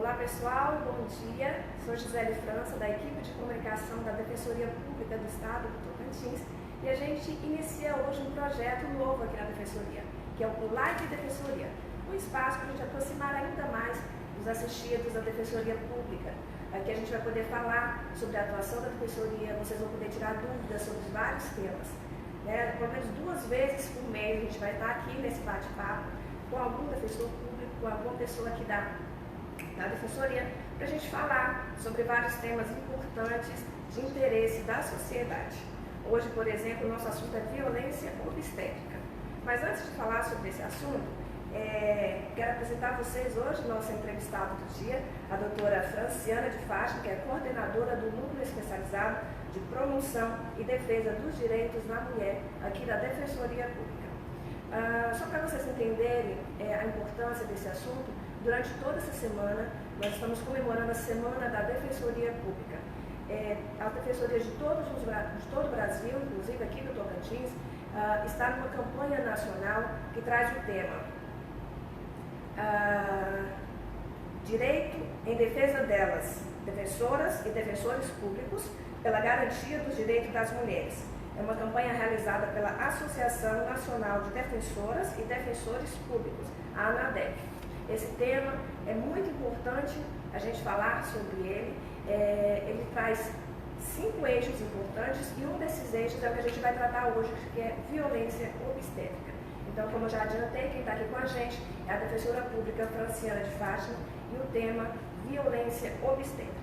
Olá pessoal, bom dia. Sou Gisele França, da equipe de comunicação da Defensoria Pública do Estado do Tocantins, e a gente inicia hoje um projeto novo aqui na Defensoria, que é o Live Defensoria, um espaço para a gente aproximar ainda mais dos assistidos da Defensoria Pública. Aqui a gente vai poder falar sobre a atuação da Defensoria, vocês vão poder tirar dúvidas sobre vários temas. Pelo menos 2 vezes por mês a gente vai estar aqui nesse bate-papo com algum defensor público, com alguma pessoa aqui da Defensoria, para a gente falar sobre vários temas importantes de interesse da sociedade. Hoje, por exemplo, o nosso assunto é violência obstétrica. Mas antes de falar sobre esse assunto, quero apresentar a vocês hoje nossa entrevistada do dia, a doutora Franciana de Fátima, que é coordenadora do Núcleo Especializado de Promoção e Defesa dos Direitos da Mulher aqui da Defensoria Pública. Só para vocês entenderem a importância desse assunto, durante toda essa semana nós estamos comemorando a Semana da Defensoria Pública. A Defensoria de todo o Brasil, inclusive aqui do Tocantins, está numa campanha nacional que traz o tema Direito em Defesa delas, defensoras e defensores públicos, pela garantia dos direitos das mulheres. É uma campanha realizada pela Associação Nacional de Defensoras e Defensores Públicos, a ANADEF. Esse tema é muito importante a gente falar sobre ele. Ele traz 5 eixos importantes e um desses eixos é o que a gente vai tratar hoje, que é violência obstétrica. Então, como eu já adiantei, quem está aqui com a gente é a defensora pública Franciana de Fátima e o tema violência obstétrica.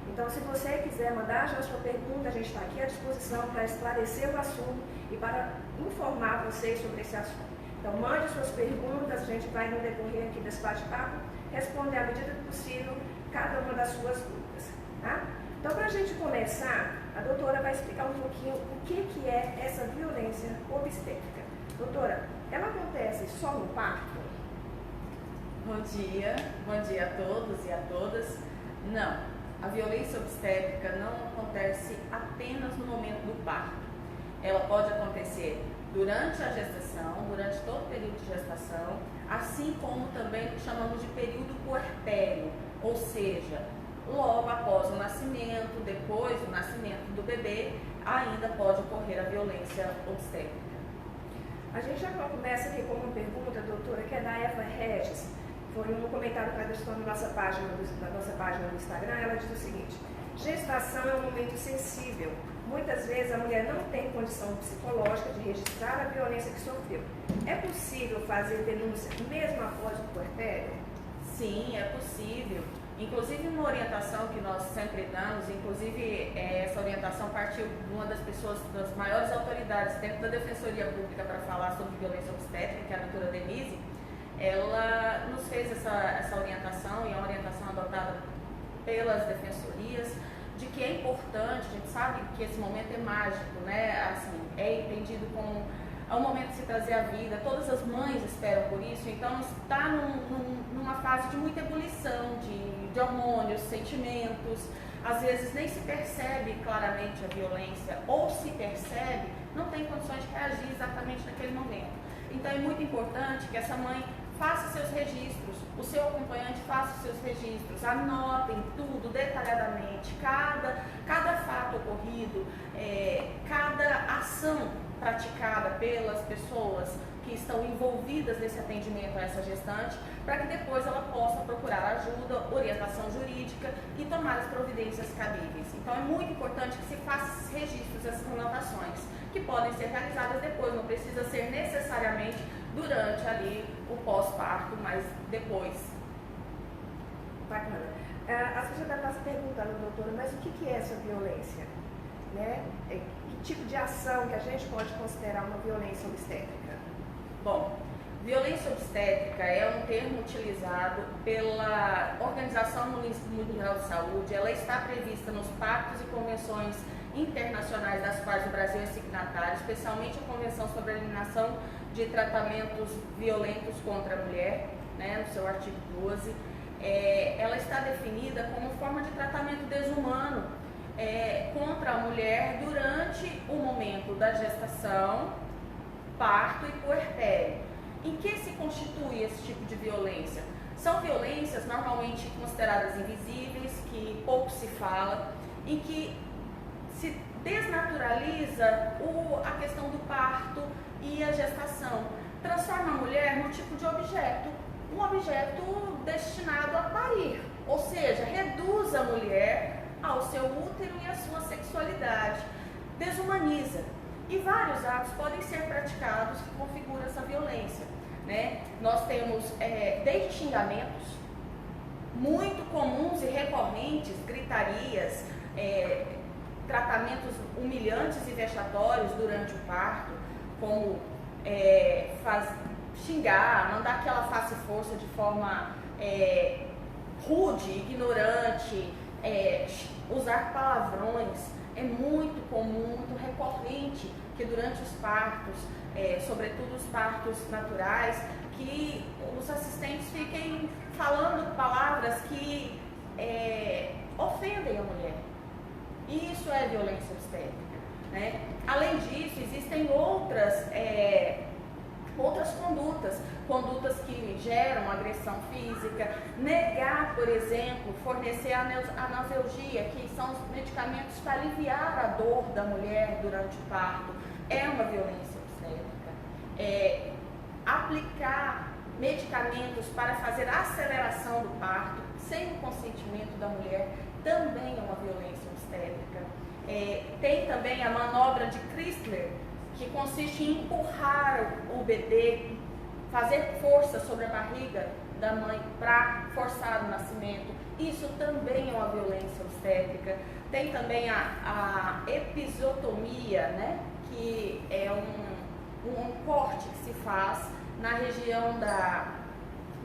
Então, se você quiser mandar já a sua pergunta, a gente está aqui à disposição para esclarecer o assunto e para informar vocês sobre esse assunto. Então, mande suas perguntas, a gente vai no decorrer aqui desse bate-papo responder à medida do possível cada uma das suas dúvidas. Tá? Então, para a gente começar, a doutora vai explicar um pouquinho o que é essa violência obstétrica. Doutora, ela acontece só no parto? Bom dia a todos e a todas. Não, a violência obstétrica não acontece apenas no momento do parto. Ela pode acontecer durante a gestação, durante todo o período de gestação, assim como também chamamos de período puerpério, ou seja, logo após o nascimento, depois do nascimento do bebê, ainda pode ocorrer a violência obstétrica. A gente já começa aqui com uma pergunta, doutora, que é da Eva Regis. Foi um comentário que ela deixou na nossa página do Instagram. Ela diz o seguinte: gestação é um momento sensível. Muitas vezes a mulher não tem condição psicológica de registrar a violência que sofreu. É possível fazer denúncia mesmo após o puerpério? Sim, é possível. Inclusive uma orientação que nós sempre damos, inclusive essa orientação partiu de uma das pessoas, das maiores autoridades dentro da Defensoria Pública para falar sobre violência obstétrica, que é a doutora Denise. Ela nos fez essa orientação, e é uma orientação adotada pelas defensorias, de que é importante, a gente sabe que esse momento é mágico, né? Assim, é entendido como um momento de se trazer a vida, todas as mães esperam por isso, então está numa fase de muita ebulição, de hormônios, sentimentos, às vezes nem se percebe claramente a violência, ou se percebe, não tem condições de reagir exatamente naquele momento. Então é muito importante que essa mãe faça seus registros, o seu acompanhante faça os seus registros, anotem tudo detalhadamente, cada fato ocorrido, cada ação praticada pelas pessoas que estão envolvidas nesse atendimento a essa gestante, para que depois ela possa procurar ajuda, orientação jurídica e tomar as providências cabíveis. Então é muito importante que se faça esses registros, essas anotações, que podem ser realizadas depois, não precisa ser necessariamente durante ali o pós-parto, mas depois. Bacana. As pessoas devem estar se perguntando, doutora, mas o que é essa violência? Que tipo de ação que a gente pode considerar uma violência obstétrica? Bom, violência obstétrica é um termo utilizado pela Organização Mundial de Saúde. Ela está prevista nos pactos e convenções internacionais das quais o Brasil é signatário, especialmente a Convenção sobre a Eliminação de Tratamentos Violentos contra a Mulher, né, no seu artigo 12. Ela está definida como forma de tratamento desumano contra a mulher durante o momento da gestação, parto e puerpério. Em que se constitui esse tipo de violência? São violências normalmente consideradas invisíveis, que pouco se fala, em que se desnaturaliza a questão do parto e a gestação. Transforma a mulher num tipo de objeto, um objeto destinado a parir, ou seja, reduz a mulher ao seu útero e à sua sexualidade, desumaniza. E vários atos podem ser praticados que configuram essa violência, né? Nós temos desde xingamentos muito comuns e recorrentes, gritarias, tratamentos humilhantes e vexatórios durante o parto, como xingar, mandar que ela faça força de forma rude, ignorante, usar palavrões. É muito comum, muito recorrente que durante os partos, sobretudo os partos naturais, que os assistentes fiquem falando palavras que ofendem a mulher. E isso é violência obstétrica, né? Além disso, existem outras condutas que geram agressão física, negar, por exemplo, fornecer analgesia, que são os medicamentos para aliviar a dor da mulher durante o parto, é uma violência obstétrica. Aplicar medicamentos para fazer a aceleração do parto, sem o consentimento da mulher, também é uma violência obstétrica. Tem também a manobra de Chrysler, que consiste em empurrar o bebê, fazer força sobre a barriga da mãe para forçar o nascimento. Isso também é uma violência obstétrica. Tem também a episiotomia, né, que é um corte que se faz na região da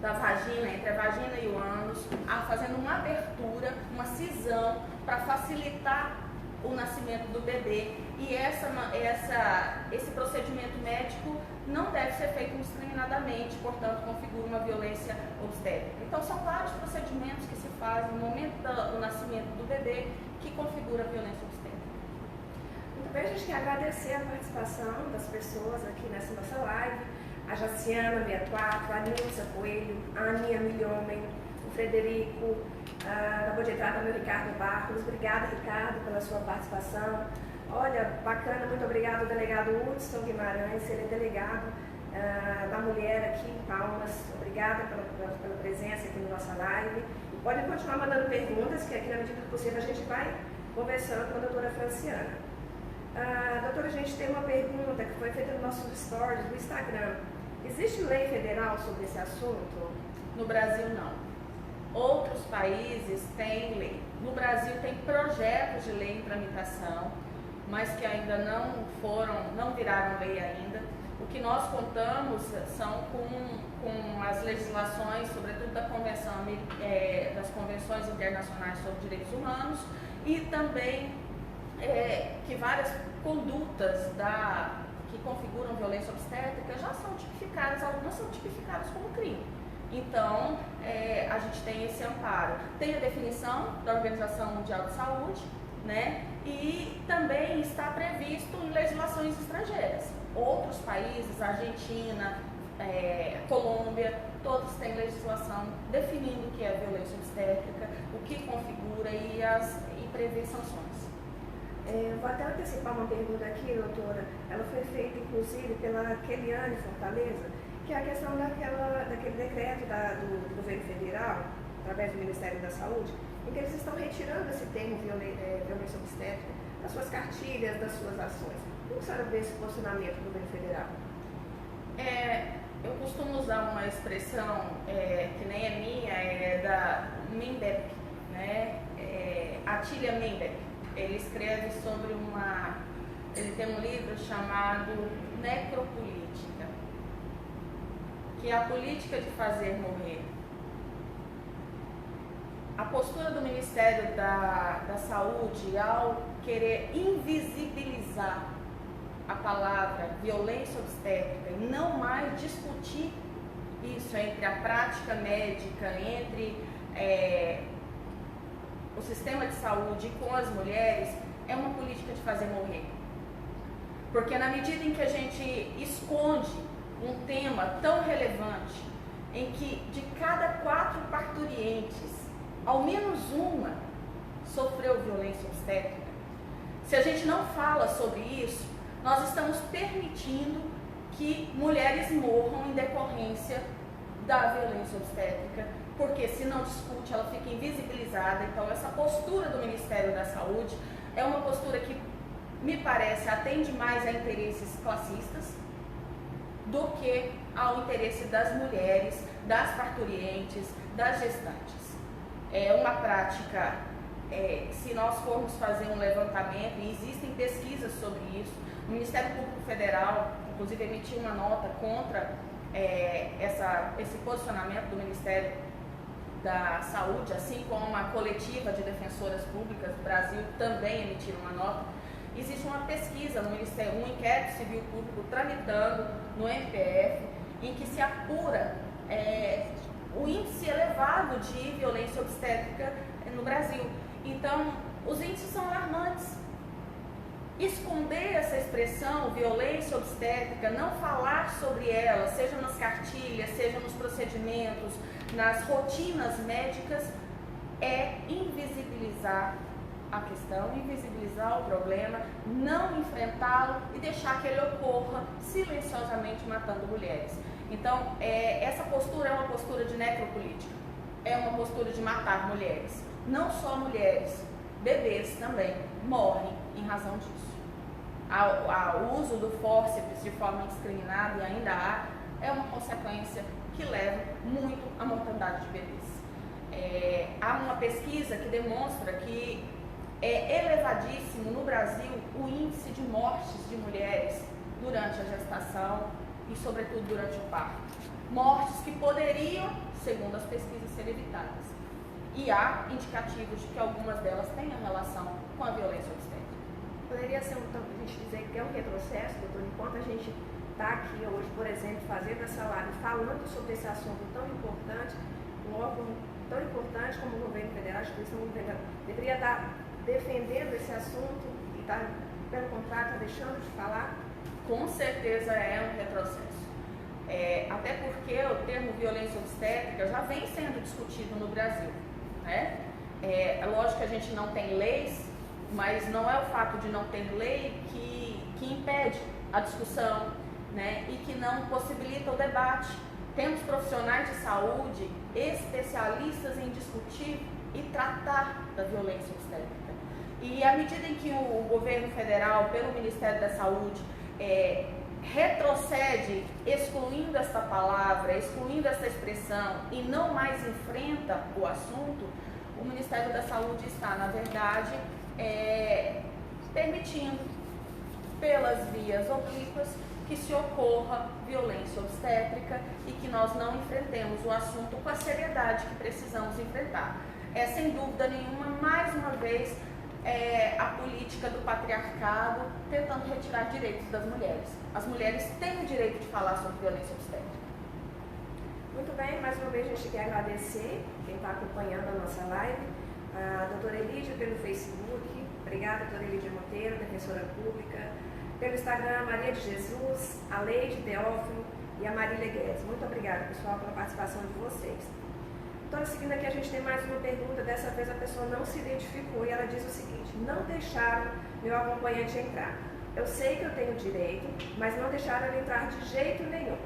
vagina, entre a vagina e o ânus, fazendo uma abertura, uma cisão para facilitar o nascimento do bebê. E esse procedimento médico não deve ser feito indiscriminadamente, portanto configura uma violência obstétrica. Então são vários procedimentos que se fazem no momento do nascimento do bebê que configura a violência obstétrica. Muito bem, a gente quer agradecer a participação das pessoas aqui nessa nossa live, a Jaciana 64, a Nilza Coelho, a Aninha Milhomem, o Frederico, acabou de entrar também o Ricardo Barros. Obrigada, Ricardo, pela sua participação. Olha, bacana, muito obrigado ao delegado Hudson Guimarães, ele é delegado da mulher aqui em Palmas. Obrigada pela presença aqui na nossa live. E podem continuar mandando perguntas, que aqui na medida do possível a gente vai conversando com a doutora Franciana. Doutora, a gente tem uma pergunta que foi feita no nosso stories do Instagram. Existe lei federal sobre esse assunto? No Brasil, não. Outros países têm lei. No Brasil tem projetos de lei em tramitação, mas que ainda não viraram lei ainda. O que nós contamos são com as legislações, sobretudo das convenções internacionais sobre direitos humanos, e também que várias condutas que configuram violência obstétrica já são tipificadas, algumas são tipificadas como crime. Então, a gente tem esse amparo. Tem a definição da Organização Mundial de Saúde, né? E também está previsto em legislações estrangeiras. Outros países, Argentina, Colômbia, todos têm legislação definindo o que é violência obstétrica, o que configura e prevê sanções. Vou até antecipar uma pergunta aqui, doutora. Ela foi feita, inclusive, pela Keliane Fortaleza, que é a questão daquele decreto do governo federal, através do Ministério da Saúde, em que eles estão retirando esse termo violência obstétrica das suas cartilhas, das suas ações. Como a senhora vê esse posicionamento do governo federal? Eu costumo usar uma expressão que nem é minha, é da Mendepp, né? Atília Mendepp. Ele escreve sobre ele tem um livro chamado Necropolítica, que é a política de fazer morrer. A postura do Ministério da Saúde ao querer invisibilizar a palavra violência obstétrica e não mais discutir isso entre a prática médica, entre o sistema de saúde com as mulheres, é uma política de fazer morrer. Porque na medida em que a gente esconde um tema tão relevante, em que de cada 4 parturientes, ao menos uma sofreu violência obstétrica, se a gente não fala sobre isso, nós estamos permitindo que mulheres morram em decorrência da violência obstétrica, porque se não discute, ela fica invisibilizada. Então, essa postura do Ministério da Saúde é uma postura que, me parece, atende mais a interesses classistas do que ao interesse das mulheres, das parturientes, das gestantes. É uma prática, se nós formos fazer um levantamento, e existem pesquisas sobre isso, o Ministério Público Federal, inclusive, emitiu uma nota contra esse posicionamento do Ministério da Saúde, assim como a coletiva de defensoras públicas do Brasil também emitiram uma nota. Existe uma pesquisa no Ministério, um inquérito civil público tramitando no MPF, em que se apura o índice elevado de violência obstétrica no Brasil. Então, os índices são alarmantes. Esconder essa expressão, violência obstétrica, não falar sobre ela, seja nas cartilhas, seja nos procedimentos, nas rotinas médicas, é invisibilizar a questão, invisibilizar o problema, não enfrentá-lo e deixar que ele ocorra silenciosamente matando mulheres. Então, essa postura é uma postura de necropolítica, é uma postura de matar mulheres. Não só mulheres, bebês também morrem em razão disso. O uso do fórceps de forma indiscriminada, e ainda é uma consequência que leva muito à mortandade de bebês. Há uma pesquisa que demonstra que é elevadíssimo no Brasil o índice de mortes de mulheres durante a gestação e, sobretudo, durante o parto. Mortes que poderiam, segundo as pesquisas, ser evitadas. E há indicativos de que algumas delas tenham relação com a violência obstétrica. Poderia ser, então, a gente dizer que é um retrocesso, doutor, enquanto a gente está aqui hoje, por exemplo, fazendo essa live, falando sobre esse assunto tão importante, um órgão tão importante como o governo federal, a instituição federal, deveria estar defendendo esse assunto e está, pelo contrário, está deixando de falar? Com certeza é um retrocesso. Até porque o termo violência obstétrica já vem sendo discutido no Brasil, né? É lógico que a gente não tem leis, mas não é o fato de não ter lei que impede a discussão, né? E que não possibilita o debate. Temos profissionais de saúde especialistas em discutir e tratar da violência obstétrica. E à medida em que o governo federal, pelo Ministério da Saúde, retrocede, excluindo esta palavra, excluindo essa expressão e não mais enfrenta o assunto, o Ministério da Saúde está, na verdade, permitindo, pelas vias oblíquas, que se ocorra violência obstétrica e que nós não enfrentemos o assunto com a seriedade que precisamos enfrentar. Sem dúvida nenhuma, mais uma vez, a política do patriarcado tentando retirar direitos das mulheres. As mulheres têm o direito de falar sobre violência obstétrica. Muito bem, mais uma vez a gente quer agradecer quem está acompanhando a nossa live, a doutora Elídia pelo Facebook, obrigada, doutora Elídia Monteiro, defensora pública, pelo Instagram, Maria de Jesus, a Leide Teófilo e a Marília Guedes. Muito obrigada, pessoal, pela participação de vocês. Então, seguindo aqui, a gente tem mais uma pergunta. Dessa vez a pessoa não se identificou e ela diz o seguinte: não deixaram meu acompanhante entrar. Eu sei que eu tenho direito, mas não deixaram ele entrar de jeito nenhum.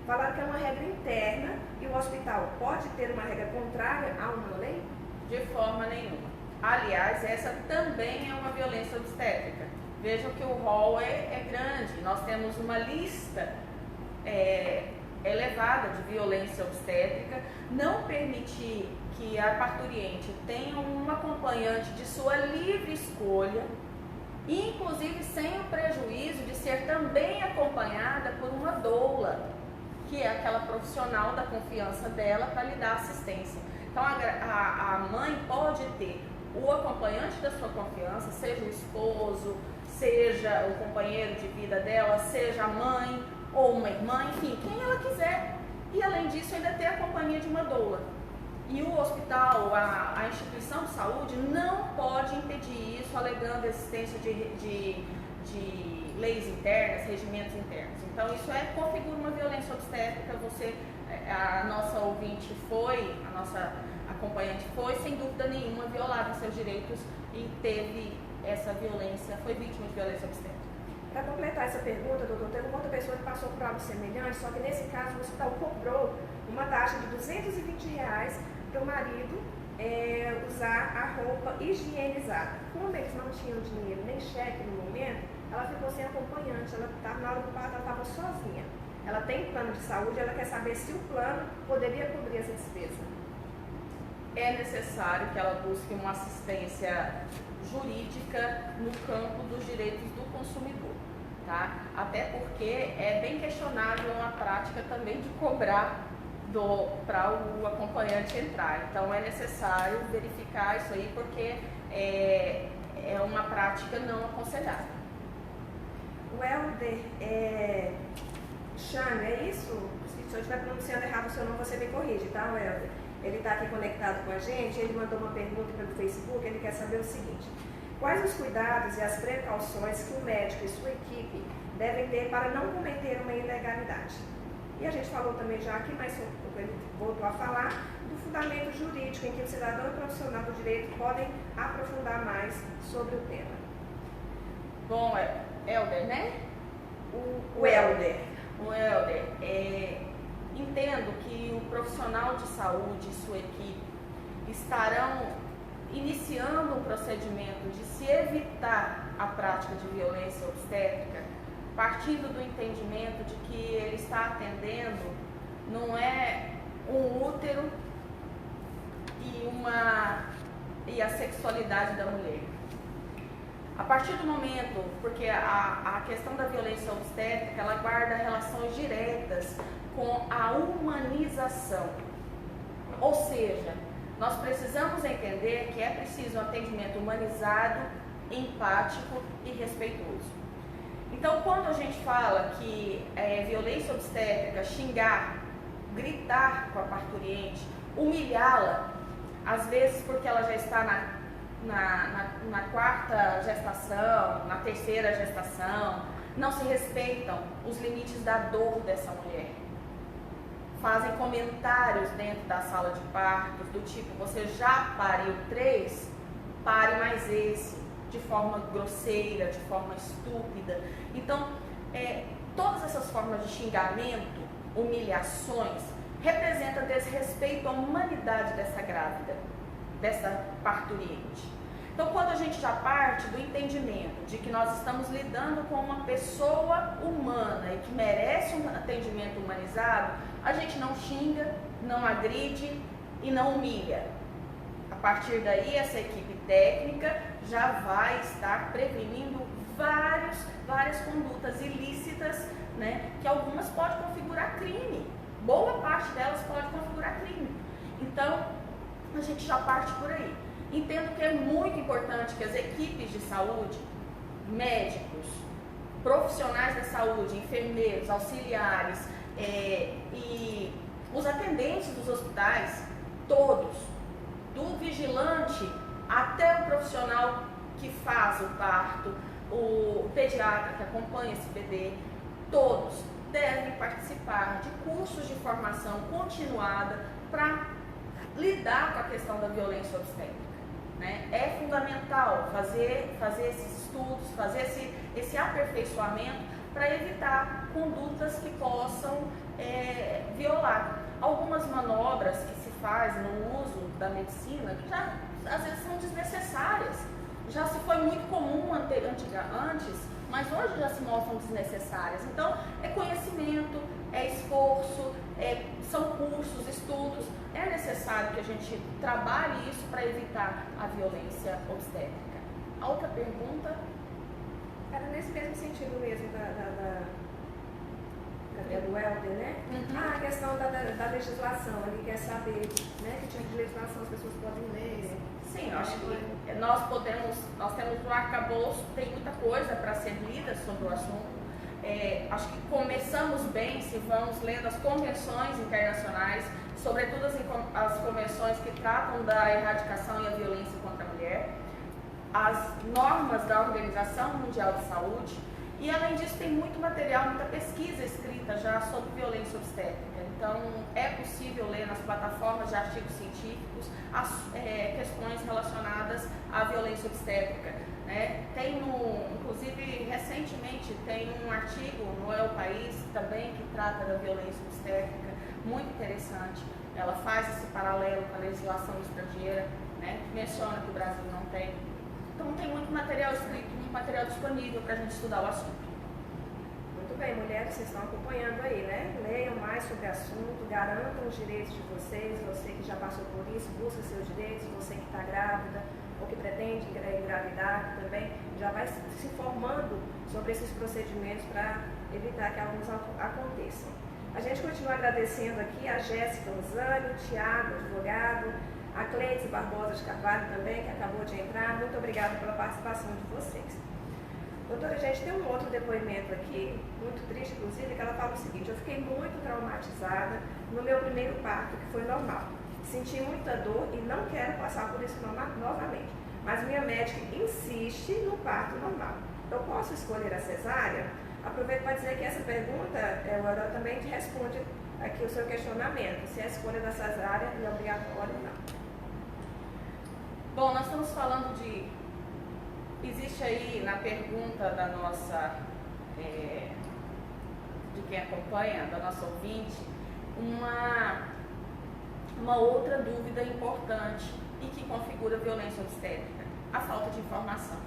Falaram que é uma regra interna e o hospital pode ter uma regra contrária a uma lei? De forma nenhuma. Aliás, essa também é uma violência obstétrica. Vejam que o rol é grande. Nós temos uma lista elevada de violência obstétrica. Não permitir que a parturiente tenha um acompanhante de sua livre escolha, inclusive sem o prejuízo de ser também acompanhada por uma doula, que é aquela profissional da confiança dela para lhe dar assistência. Então, a mãe pode ter o acompanhante da sua confiança, seja o esposo, seja o companheiro de vida dela, seja a mãe ou uma irmã, enfim, quem ela quiser. E, além disso, ainda ter a companhia de uma doula. E o hospital, a instituição de saúde, não pode impedir isso, alegando a existência de leis internas, regimentos internos. Então isso configura uma violência obstétrica. A nossa ouvinte foi, a nossa acompanhante foi, sem dúvida nenhuma, violada em seus direitos e teve essa violência, foi vítima de violência obstétrica. Para completar essa pergunta, doutor, teve uma outra pessoa que passou por algo semelhante, só que nesse caso o hospital cobrou uma taxa de R$220 para o marido usar a roupa higienizada. Como eles não tinham dinheiro nem cheque no momento, ela ficou sem acompanhante, na hora do parto ela estava sozinha. Ela tem plano de saúde, ela quer saber se o plano poderia cobrir essa despesa. É necessário que ela busque uma assistência jurídica no campo dos direitos do consumidor, tá? Até porque é bem questionável a prática também de cobrar para o acompanhante entrar. Então é necessário verificar isso aí, porque é uma prática não aconselhável. O Helder Chame, é isso? Se eu estiver pronunciando errado o seu nome, você me corrige, tá, Helder? Ele está aqui conectado com a gente, ele mandou uma pergunta pelo Facebook, ele quer saber o seguinte: quais os cuidados e as precauções que o médico e sua equipe devem ter para não cometer uma ilegalidade? E a gente falou também já aqui, mas ele voltou a falar do fundamento jurídico em que o cidadão e o profissional do direito podem aprofundar mais sobre o tema. Bom, Helder, né? O Helder. O Helder, entendo que o profissional de saúde e sua equipe estarão iniciando um procedimento de se evitar a prática de violência obstétrica, partindo do entendimento de que ele está atendendo não é um útero e a sexualidade da mulher. A partir do momento, porque a questão da violência obstétrica, ela guarda relações diretas com a humanização. Ou seja, nós precisamos entender que é preciso um atendimento humanizado, empático e respeitoso. Então, quando a gente fala que violência obstétrica, xingar, gritar com a parturiente, humilhá-la, às vezes porque ela já está na quarta gestação, na terceira gestação, não se respeitam os limites da dor dessa mulher. Fazem comentários dentro da sala de partos do tipo: você já pariu 3? Pare mais esse, de forma grosseira, de forma estúpida. Então, todas essas formas de xingamento, humilhações, representam desrespeito à humanidade dessa grávida, dessa parturiente. Então, quando a gente já parte do entendimento de que nós estamos lidando com uma pessoa humana e que merece um atendimento humanizado, a gente não xinga, não agride e não humilha. A partir daí, essa equipe técnica já vai estar prevenindo várias condutas ilícitas, né, que algumas podem configurar crime. Boa parte delas pode configurar crime. Então, a gente já parte por aí. Entendo que é muito importante que as equipes de saúde, médicos, profissionais da saúde, enfermeiros, auxiliares e os atendentes dos hospitais, todos, do vigilante até o profissional que faz o parto, o pediatra que acompanha esse bebê, todos devem participar de cursos de formação continuada para lidar com a questão da violência obstétrica. Né? É fundamental fazer esses estudos, fazer esse aperfeiçoamento para evitar condutas que possam violar. Algumas manobras que se faz no uso da medicina, que já às vezes são desnecessárias. Já se foi muito comum antes, mas hoje já se mostram desnecessárias. Então, é conhecimento, é esforço, são cursos, estudos. É necessário que a gente trabalhe isso para evitar a violência obstétrica. A outra pergunta? Era nesse mesmo sentido mesmo do Helder, né? Uhum. A questão da legislação, ele quer saber, né, que tipo de legislação as pessoas podem ler. Sim, eu acho que nós temos no arcabouço, tem muita coisa para ser lida sobre o assunto. Acho que começamos bem se vamos lendo as convenções internacionais, sobretudo as convenções que tratam da erradicação e a violência contra a mulher, as normas da Organização Mundial de Saúde E além disso tem muito material, muita pesquisa escrita já sobre violência obstétrica. Então é possível ler nas plataformas de artigos científicos questões relacionadas à violência obstétrica. Né? Inclusive recentemente tem um artigo no El País também que trata da violência obstétrica, muito interessante. Ela faz esse paralelo com a legislação estrangeira, né? Menciona que o Brasil não tem. Então tem muito material escrito, muito material disponível para a gente estudar o assunto. Muito bem, mulheres, vocês estão acompanhando aí, né? Leiam mais sobre o assunto, garantam os direitos de vocês, você que já passou por isso, busca seus direitos, você que está grávida ou que pretende engravidar também, já vai se informando sobre esses procedimentos para evitar que alguns aconteçam. A gente continua agradecendo aqui a Jéssica Rosânio, o Tiago, advogado, a Cleides Barbosa de Carvalho também, que acabou de entrar. Muito obrigada pela participação de vocês. Doutora, a gente tem um outro depoimento aqui, muito triste inclusive, que ela fala o seguinte: eu fiquei muito traumatizada no meu primeiro parto, que foi normal. Senti muita dor e não quero passar por isso novamente. Mas minha médica insiste no parto normal. Eu posso escolher a cesárea? Aproveito para dizer que essa pergunta, o Aurélio também te responde aqui o seu questionamento, se a escolha da cesárea é obrigatória ou não. Bom, nós estamos falando existe aí na pergunta da nossa, de quem acompanha, da nossa ouvinte, uma outra dúvida importante e que configura violência obstétrica: a falta de informação.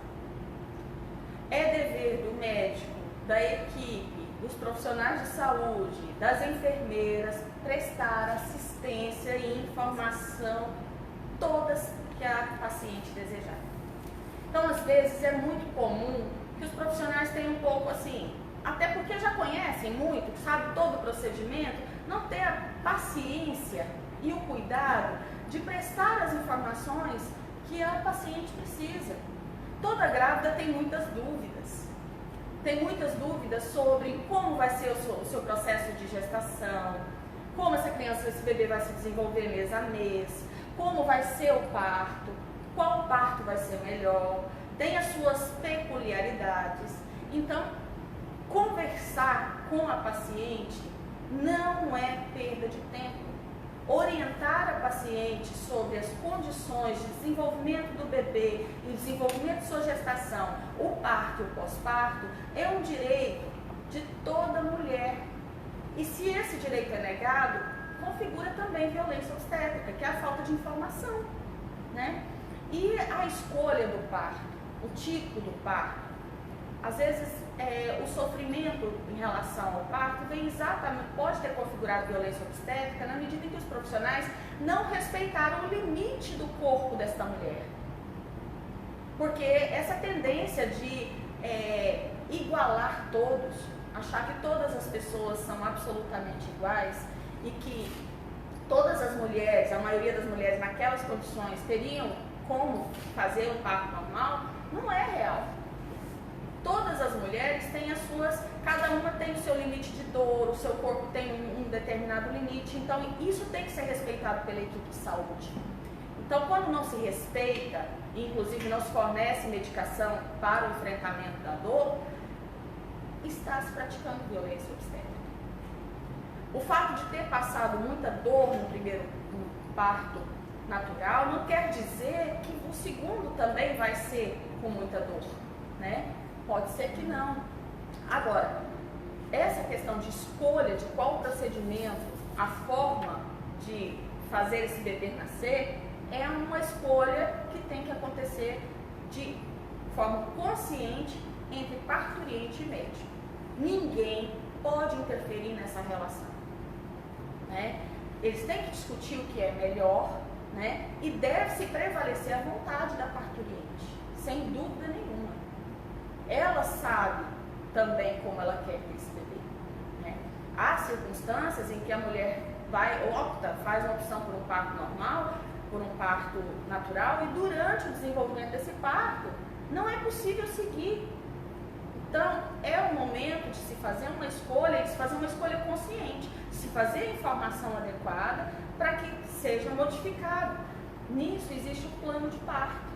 É dever do médico, da equipe, dos profissionais de saúde, das enfermeiras, prestar assistência e informação todas que a paciente desejar. Então, às vezes, é muito comum que os profissionais tenham um pouco assim, até porque já conhecem muito, sabe todo o procedimento, não ter a paciência e o cuidado de prestar as informações que a paciente precisa. Toda grávida tem muitas dúvidas. Tem muitas dúvidas sobre como vai ser o seu processo de gestação, como essa criança, esse bebê vai se desenvolver mês a mês, como vai ser o parto, qual parto vai ser melhor, tem as suas peculiaridades. Então, conversar com a paciente não é perda de tempo. Orientar a paciente sobre as condições de desenvolvimento do bebê e desenvolvimento de sua gestação, o parto e o pós-parto, é um direito de toda mulher. E se esse direito é negado, configura também violência obstétrica, que é a falta de informação, né? E a escolha do parto, o tipo do parto, às vezes o sofrimento em relação ao parto vem exatamente, pode ter configurado violência obstétrica na medida em que os profissionais não respeitaram o limite do corpo desta mulher. Porque essa tendência de igualar todos, achar que todas as pessoas são absolutamente iguais e que todas as mulheres, a maioria das mulheres naquelas condições teriam como fazer um parto normal, não é real. Todas as mulheres têm as suas, cada uma tem o seu limite de dor, o seu corpo tem um determinado limite, então isso tem que ser respeitado pela equipe de saúde. Então, quando não se respeita, inclusive não se fornece medicação para o enfrentamento da dor, está se praticando violência obstétrica. O fato de ter passado muita dor no primeiro parto natural não quer dizer que o segundo também vai ser com muita dor, né? Pode ser que não. Agora, essa questão de escolha de qual procedimento, a forma de fazer esse bebê nascer, é uma escolha que tem que acontecer de forma consciente entre parturiente e médico. Ninguém pode interferir nessa relação, né? Eles têm que discutir o que é melhor, né? E deve-se prevalecer a vontade da parturiente, sem dúvida nenhuma. Ela sabe também como ela quer ter esse bebê, né? Há circunstâncias em que a mulher faz uma opção por um parto normal, por um parto natural, e durante o desenvolvimento desse parto não é possível seguir. Então, é o momento de se fazer uma escolha, de se fazer uma escolha consciente, de se fazer a informação adequada para que seja modificado. Nisso existe o plano de parto,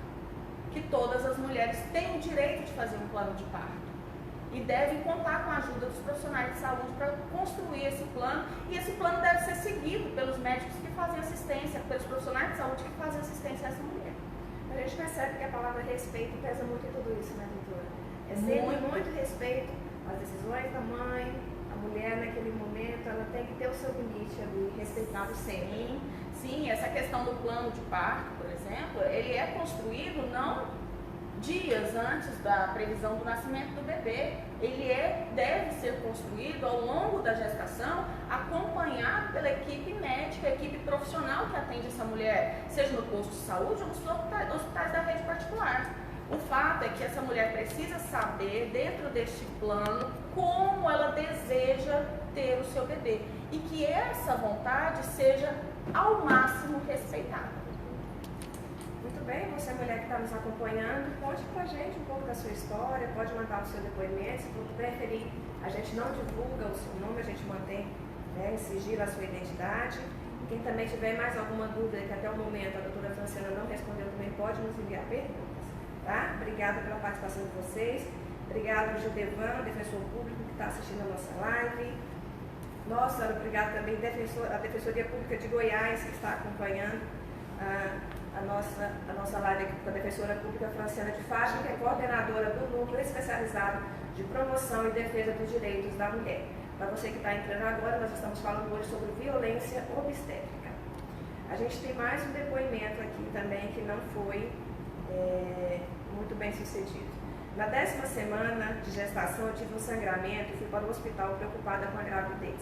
que todas as mulheres têm o direito de fazer um plano de parto. e devem contar com a ajuda dos profissionais de saúde para construir esse plano, e esse plano deve ser seguido pelos médicos que fazem assistência, pelos profissionais de saúde que fazem assistência a essa mulher. A gente percebe que a palavra respeito pesa muito em tudo isso, né, doutora? É sempre muito respeito às decisões da mãe, a mulher naquele momento, ela tem que ter o seu limite ali, respeitado sempre. Sim, essa questão do plano de parto, por exemplo, ele é construído não dias antes da previsão do nascimento do bebê. Ele deve ser construído ao longo da gestação, acompanhado pela equipe médica, equipe profissional que atende essa mulher, seja no posto de saúde ou nos hospitais da rede particular. O fato é que essa mulher precisa saber, dentro deste plano, como ela deseja ter o seu bebê e que essa vontade seja ao máximo respeitada. Muito bem, você mulher que está nos acompanhando, conte com a gente um pouco da sua história, pode mandar o seu depoimento, se preferir, a gente não divulga o seu nome, a gente mantém em sigilo a sua identidade. Quem também tiver mais alguma dúvida, que até o momento a doutora Franciana não respondeu, também pode nos enviar perguntas. Tá? Obrigada pela participação de vocês. Obrigada, Gildevan, defensor público que está assistindo a nossa live. Nossa, obrigada também a Defensoria Pública de Goiás, que está acompanhando a nossa live aqui com a Defensora Pública Franciana de Fátima, que é coordenadora do Núcleo Especializado de Promoção e Defesa dos Direitos da Mulher. Para você que está entrando agora, nós estamos falando hoje sobre violência obstétrica. A gente tem mais um depoimento aqui também que não foi muito bem sucedido. Na 10ª semana de gestação, eu tive um sangramento e fui para o hospital preocupada com a gravidez.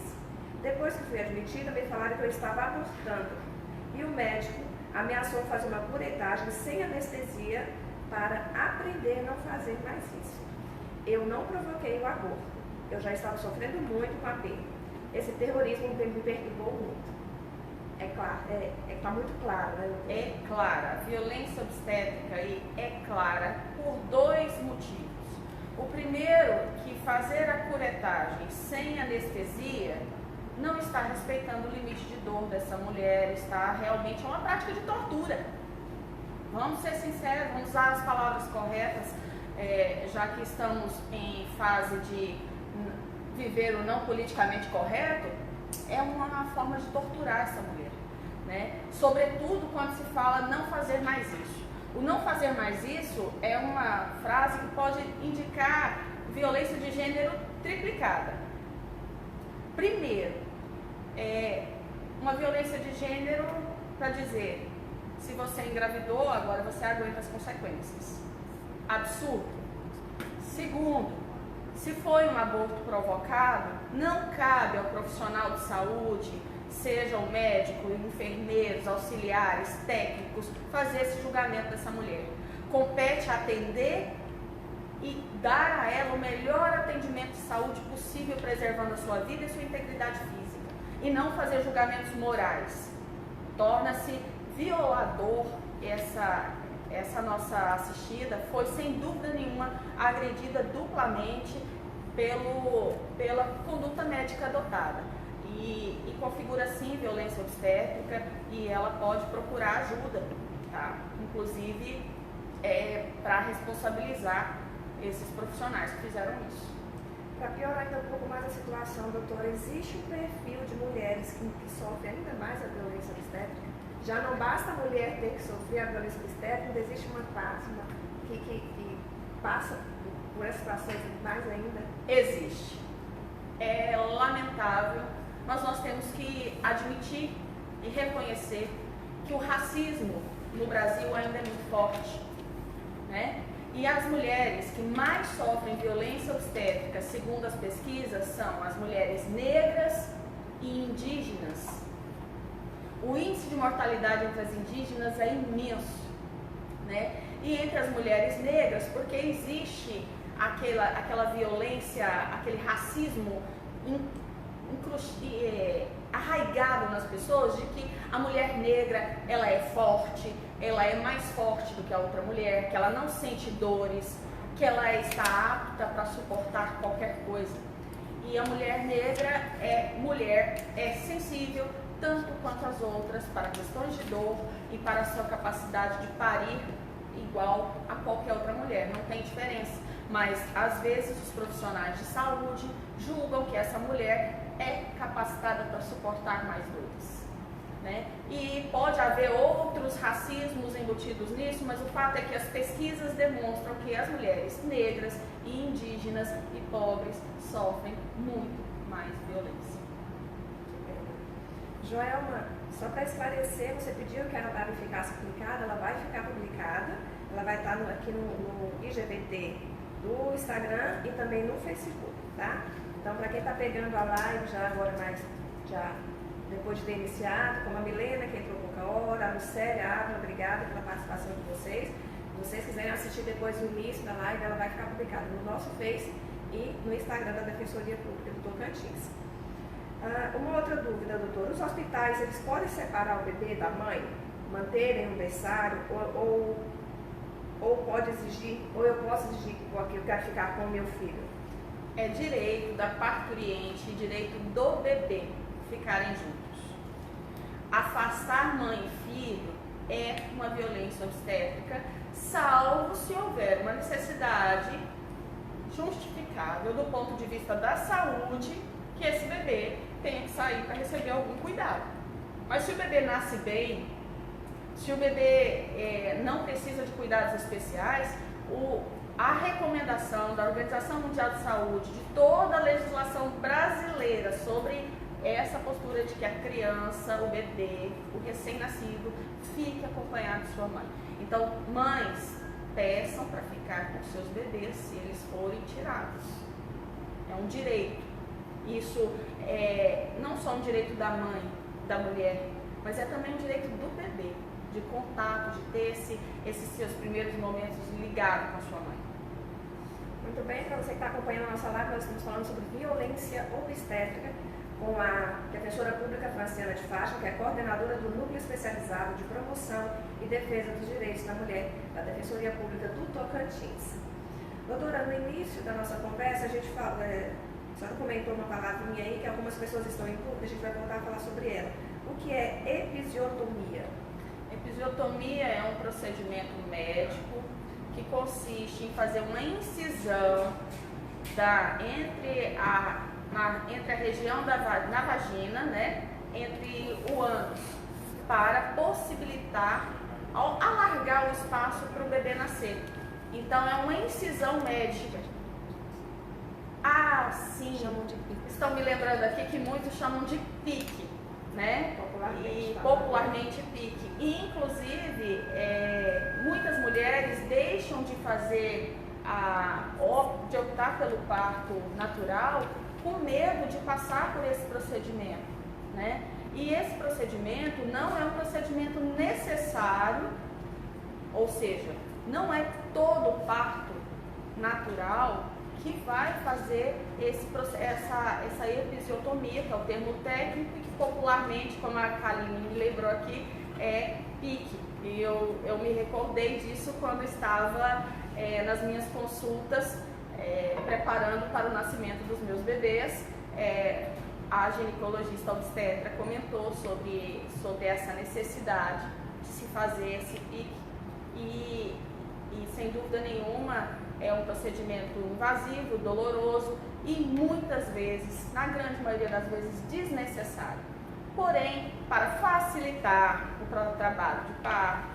Depois que fui admitida, me falaram que eu estava abortando e o médico ameaçou fazer uma curetagem sem anestesia para aprender a não fazer mais isso. Eu não provoquei o aborto, eu já estava sofrendo muito com a perda. Esse terrorismo me perturbou muito. É claro, está muito claro, né? É clara, a violência obstétrica aí é clara por dois motivos. O primeiro, que fazer a curetagem sem anestesia não está respeitando o limite de dor dessa mulher, está realmente uma prática de tortura. Vamos ser sinceros, vamos usar as palavras corretas, já que estamos em fase de viver o não politicamente correto, é uma forma de torturar essa mulher, né? Sobretudo quando se fala não fazer mais isso. O não fazer mais isso é uma frase que pode indicar violência de gênero triplicada. Primeiro, uma violência de gênero para dizer, se você engravidou, agora você aguenta as consequências. Absurdo. Segundo, se foi um aborto provocado, não cabe ao profissional de saúde, sejam médicos, enfermeiros, auxiliares, técnicos, fazer esse julgamento dessa mulher. Compete atender e dar a ela o melhor atendimento de saúde possível, preservando a sua vida e sua integridade física. E não fazer julgamentos morais. Torna-se violador essa nossa assistida, foi sem dúvida nenhuma agredida duplamente pela conduta médica adotada e configura sim violência obstétrica e ela pode procurar ajuda, tá? Inclusive para responsabilizar esses profissionais que fizeram isso. Para piorar então um pouco mais a situação, doutora, existe um perfil de mulheres que sofrem ainda mais a violência obstétrica? Já não basta a mulher ter que sofrer a violência obstétrica, ainda existe uma classe que passa por essas situações mais ainda? Existe. É lamentável, mas nós temos que admitir e reconhecer que o racismo no Brasil ainda é muito forte, né? E as mulheres que mais sofrem violência obstétrica, segundo as pesquisas, são as mulheres negras e indígenas. O índice de mortalidade entre as indígenas é imenso, né? E entre as mulheres negras, porque existe aquela violência, aquele racismo arraigado nas pessoas de que a mulher negra, ela é forte, ela é mais forte do que a outra mulher, que ela não sente dores, que ela está apta para suportar qualquer coisa. E a mulher negra é sensível tanto quanto as outras para questões de dor e para a sua capacidade de parir igual a qualquer outra mulher, não tem diferença. mas às vezes os profissionais de saúde julgam que essa mulher é capacitada para suportar mais dores, né? E pode haver outros racismos embutidos nisso, mas o fato é que as pesquisas demonstram que as mulheres negras e indígenas e pobres sofrem muito mais violência. Joelma, só para esclarecer, você pediu que a Amparo ficasse publicada, ela vai ficar publicada, ela vai estar aqui no IGVT do Instagram e também no Facebook, tá? Então, para quem está pegando a live já agora, depois de ter iniciado, como a Milena, que entrou pouca hora, a Lucélia, a Ávila, obrigada pela participação de vocês. Se vocês quiserem assistir depois do início da live, ela vai ficar publicada no nosso Face e no Instagram da Defensoria Pública do Tocantins. Uma outra dúvida, doutor, os hospitais, eles podem separar o bebê da mãe, manterem um berçário, ou pode exigir, ou eu posso exigir que eu quero ficar com o meu filho? É direito da parturiente, direito do bebê ficarem juntos. Afastar mãe e filho é uma violência obstétrica, salvo se houver uma necessidade justificável do ponto de vista da saúde, que esse bebê tenha que sair para receber algum cuidado. Mas se o bebê nasce bem, se o bebê não precisa de cuidados especiais, a recomendação da Organização Mundial de Saúde, de toda a legislação brasileira sobre essa postura de que a criança, o bebê, o recém-nascido, fique acompanhado de sua mãe. Então, mães, peçam para ficar com seus bebês se eles forem tirados. É um direito. Isso é não só um direito da mãe, da mulher, mas é também um direito do bebê, de contato, de ter esses seus primeiros momentos ligado com a sua mãe. Muito bem, para você que está acompanhando a nossa live, nós estamos falando sobre violência obstétrica com a defensora pública Franciana de Fátima, que é coordenadora do Núcleo Especializado de Promoção e Defesa dos Direitos da Mulher da Defensoria Pública do Tocantins. Doutora, no início da nossa conversa, a gente fala, a senhora comentou uma palavrinha aí que algumas pessoas estão em dúvida, a gente vai voltar a falar sobre ela. O que é episiotomia? Episiotomia é um procedimento médico que consiste em fazer uma incisão entre a região na vagina, né, entre o ânus, para possibilitar alargar o espaço para o bebê nascer. Então é uma incisão médica. Sim, estão me lembrando aqui que muitos chamam de pique, né? Popularmente pique. E, inclusive, muitas mulheres deixam de fazer, de optar pelo parto natural com medo de passar por esse procedimento, né? E esse procedimento não é um procedimento necessário, ou seja, não é todo parto natural que vai fazer essa episiotomia, que é o termo técnico, e que popularmente, como a Kaline me lembrou aqui, é pique. E eu me recordei disso quando estava nas minhas consultas, preparando para o nascimento dos meus bebês. A ginecologista obstetra comentou sobre essa necessidade de se fazer esse pique e sem dúvida nenhuma é um procedimento invasivo, doloroso e muitas vezes, na grande maioria das vezes, desnecessário. Porém, para facilitar o trabalho de parto,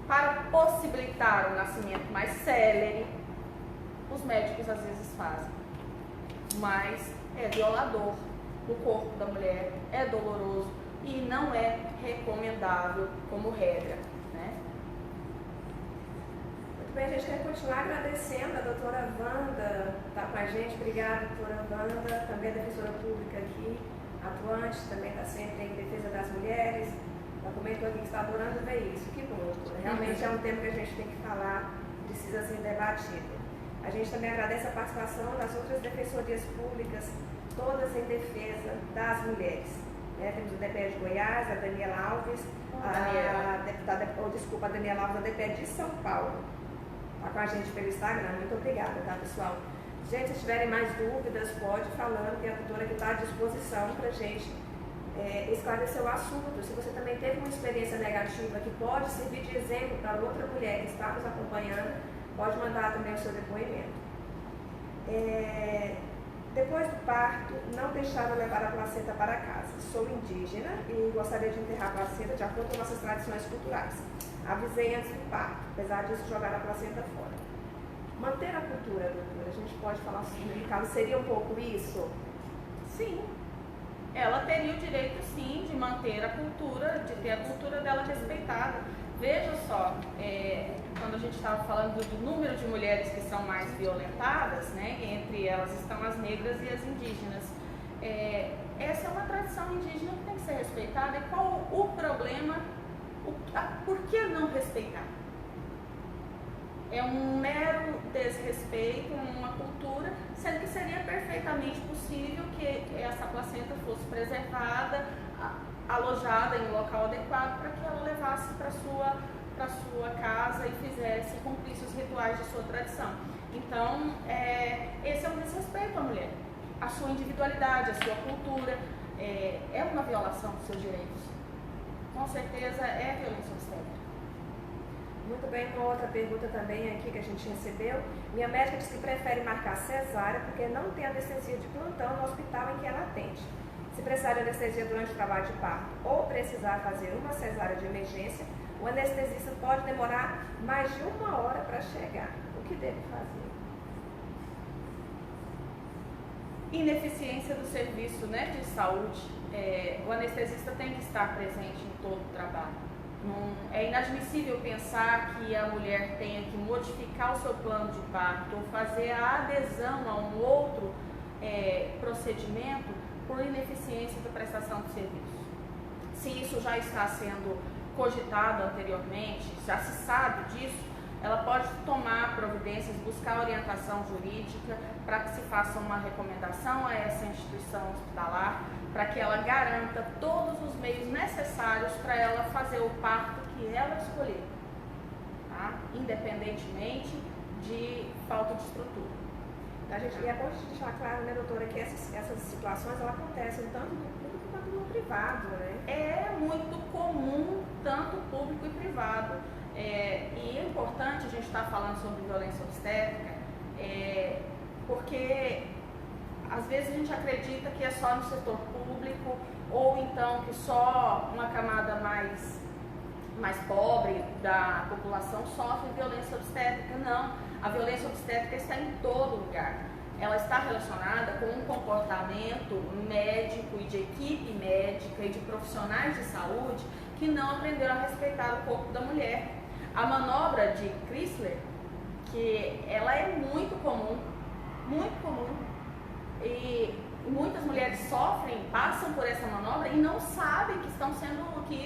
para possibilitar o nascimento mais célere, os médicos às vezes fazem. Mas é violador no corpo da mulher, é doloroso e não é recomendável como regra. Bem, a gente quer continuar agradecendo a doutora Wanda, está com a gente. Obrigada, doutora Wanda, também a defensora pública aqui, atuante, também está sempre em defesa das mulheres. Ela comentou aqui que está adorando ver isso. Que bom, doutora. Realmente é um tema que a gente tem que falar, precisa ser debatido. A gente também agradece a participação das outras defensorias públicas, todas em defesa das mulheres. Temos o DPE de Goiás, a Daniela Alves, a Daniela Alves, a DPE de São Paulo. Está com a gente pelo Instagram. Muito obrigada, tá, pessoal? Gente, se tiverem mais dúvidas, pode ir falando, que a doutora que está à disposição para a gente esclarecer o assunto. Se você também teve uma experiência negativa que pode servir de exemplo para outra mulher que está nos acompanhando, pode mandar também o seu depoimento. Depois do parto, não deixaram levar a placenta para casa. Sou indígena e gostaria de enterrar a placenta de acordo com nossas tradições culturais. Avisei antes do parto, apesar disso jogar a placenta fora. Manter a cultura, doutora, a gente pode falar assim, no caso, seria um pouco isso? Sim. Ela teria o direito, sim, de manter a cultura, de ter a cultura dela respeitada. Veja só, quando a gente estava falando do número de mulheres que são mais violentadas, né, entre elas estão as negras e as indígenas. Essa é uma tradição indígena que tem que ser respeitada. E qual o problema? Por que não respeitar? É um mero desrespeito a uma cultura, sendo que seria perfeitamente possível que essa placenta fosse preservada, alojada em um local adequado para que ela levasse para sua casa e cumprisse os rituais de sua tradição. Então, esse é um desrespeito à mulher, a sua individualidade, a sua cultura, é uma violação dos seus direitos. Com certeza é violência obstétrica. Muito bem, uma outra pergunta também aqui que a gente recebeu. Minha médica disse que prefere marcar cesárea porque não tem anestesia de plantão no hospital em que ela atende. Se precisar de anestesia durante o trabalho de parto ou precisar fazer uma cesárea de emergência, o anestesista pode demorar mais de 1 hora para chegar. O que deve fazer? Ineficiência do serviço, né, de saúde. O anestesista tem que estar presente em todo o trabalho. É inadmissível pensar que a mulher tenha que modificar o seu plano de parto ou fazer a adesão a um outro procedimento por ineficiência da prestação de serviço. Se isso já está sendo cogitado anteriormente, já se sabe disso, ela pode tomar providências, buscar orientação jurídica para que se faça uma recomendação a essa instituição hospitalar, para que ela garanta todos os meios necessários para ela fazer o parto que ela escolher, tá? Independentemente de falta de estrutura. E é bom deixar claro, né, doutora, que essas situações elas acontecem tanto no público quanto no privado, né? É muito comum, tanto público e privado. E é importante a gente estar falando sobre violência obstétrica, porque às vezes a gente acredita que é só no setor público, ou então que só uma camada mais pobre da população sofre violência obstétrica. Não, a violência obstétrica está em todo lugar. Ela está relacionada com um comportamento médico e de equipe médica e de profissionais de saúde que não aprenderam a respeitar o corpo da mulher. A manobra de Chrysler, que ela é muito comum, e muitas mulheres sofrem, passam por essa manobra e não sabem que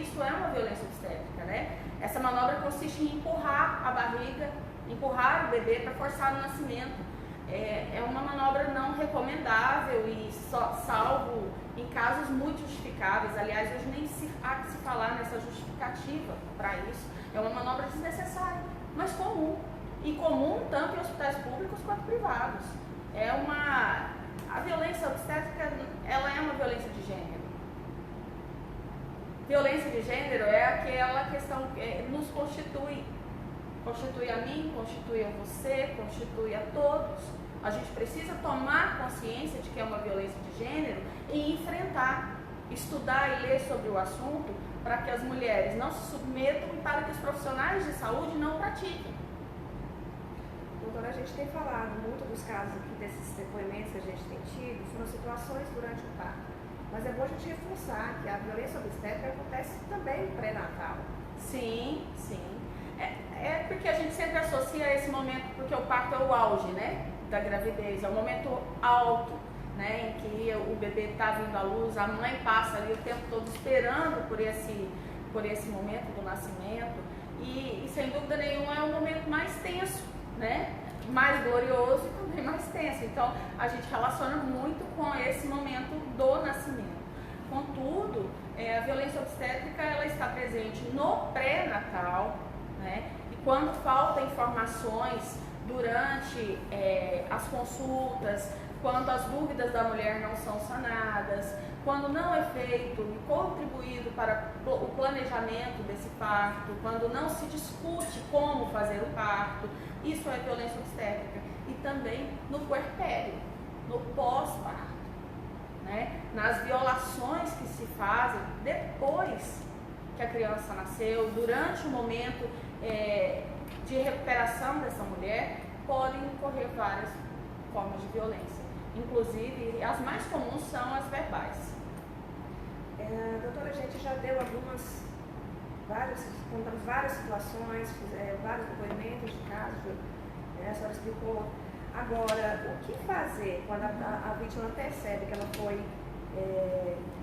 isso é uma violência obstétrica, né? Essa manobra consiste em empurrar a barriga, empurrar o bebê para forçar o nascimento. É uma manobra não recomendável e salvo em casos muito justificáveis. Aliás, hoje nem há que se falar nessa justificativa para isso. É uma manobra desnecessária, mas comum. E comum tanto em hospitais públicos quanto privados. A violência obstétrica, ela é uma violência de gênero. Violência de gênero é aquela questão que nos constitui. Constitui a mim, constitui a você, constitui a todos. A gente precisa tomar consciência de que é uma violência de gênero e enfrentar, estudar e ler sobre o assunto para que as mulheres não se submetam e para que os profissionais de saúde não pratiquem. Doutora, a gente tem falado muito dos casos aqui, desses depoimentos que a gente tem tido, foram situações durante o parto. Mas é bom a gente reforçar que a violência obstétrica acontece também no pré-natal. Sim, sim. É porque a gente sempre associa esse momento, porque o parto é o auge, né, da gravidez, é o momento alto, né, em que o bebê está vindo à luz, a mãe passa ali o tempo todo esperando por esse momento do nascimento, e sem dúvida nenhuma é o momento mais tenso, né, mais glorioso e também mais tenso. Então a gente relaciona muito com esse momento do nascimento. Contudo, a violência obstétrica ela está presente no pré-natal, né? E quando faltam informações durante as consultas, quando as dúvidas da mulher não são sanadas, quando não é feito e contribuído para o planejamento desse parto, quando não se discute como fazer o parto, isso é violência obstétrica. E também no puerpério, no pós-parto, né? Nas violações que se fazem depois que a criança nasceu, durante o momento de recuperação dessa mulher, podem ocorrer várias formas de violência. Inclusive, as mais comuns são as verbais. Doutora, a gente já deu contamos várias situações, vários depoimentos de casos, a senhora explicou. Agora, o que fazer quando a vítima percebe que ela foi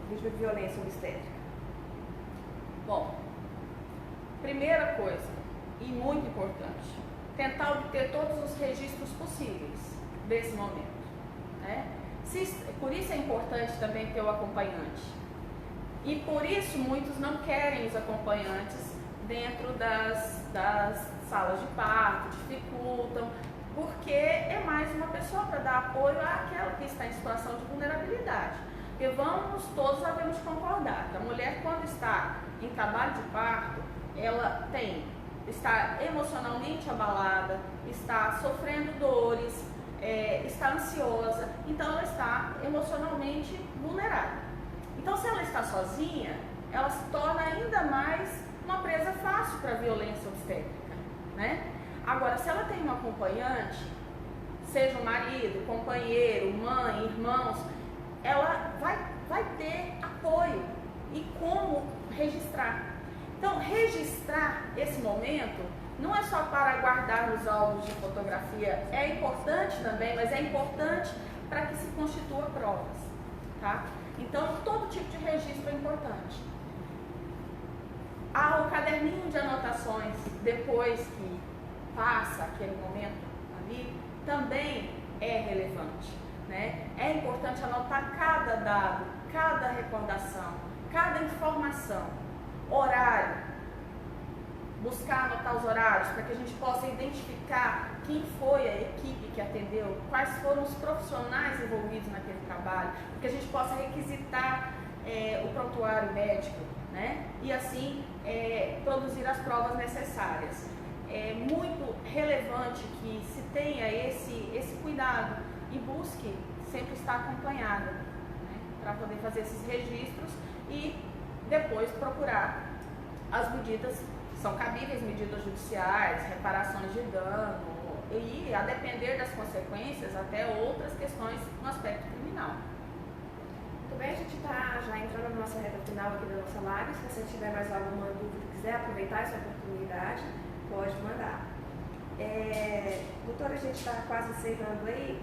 vítima de violência obstétrica? Bom, primeira coisa, e muito importante, tentar obter todos os registros possíveis desse momento, né? Por isso é importante também ter o acompanhante. E por isso muitos não querem os acompanhantes dentro das salas de parto, dificultam, porque é mais uma pessoa para dar apoio àquela que está em situação de vulnerabilidade. Porque todos devemos concordar que a mulher, quando está em trabalho de parto, ela está emocionalmente abalada, está sofrendo dores, está ansiosa, então ela está emocionalmente vulnerável. Então, se ela está sozinha, ela se torna ainda mais uma presa fácil para a violência obstétrica, né? Agora, se ela tem um acompanhante, seja um marido, companheiro, mãe, irmãos, ela vai ter apoio e como registrar. Então, registrar esse momento não é só para guardar nos álbuns de fotografia, é importante também, mas é importante para que se constitua provas, tá? Então, todo tipo de registro é importante. O caderninho de anotações, depois que passa aquele momento ali, também é relevante, né? É importante anotar cada dado, cada recordação, cada informação, horário, buscar anotar os horários para que a gente possa identificar quem foi a equipe que atendeu, quais foram os profissionais envolvidos naquele trabalho, para que a gente possa requisitar o prontuário médico, né? E assim produzir as provas necessárias. É muito relevante que se tenha esse cuidado e busque sempre estar acompanhada, né? Para poder fazer esses registros e depois procurar as medidas, são cabíveis medidas judiciais, reparações de dano e, a depender das consequências, até outras questões no aspecto criminal. Muito bem, a gente está já entrando na nossa reta final aqui da nossa live. Se você tiver mais alguma dúvida e quiser aproveitar essa oportunidade, pode mandar. Doutora, a gente está quase encerrando aí,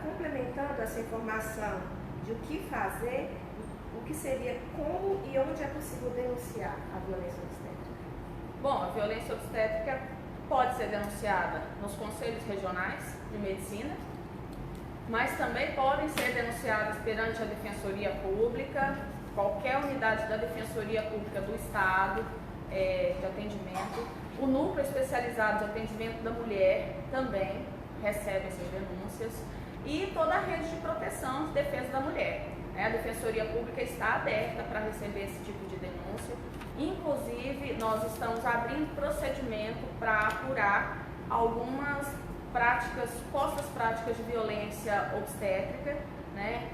complementando essa informação de o que fazer, o que seria, como e onde é possível denunciar a violência obstétrica. Bom, a violência obstétrica pode ser denunciada nos conselhos regionais de medicina, mas também podem ser denunciadas perante a Defensoria Pública, qualquer unidade da Defensoria Pública do Estado de atendimento. O Núcleo Especializado de Atendimento da Mulher também recebe essas denúncias e toda a rede de proteção de defesa da mulher. A Defensoria Pública está aberta para receber esse tipo de denúncia. Inclusive, nós estamos abrindo procedimento para apurar algumas supostas práticas de violência obstétrica, né?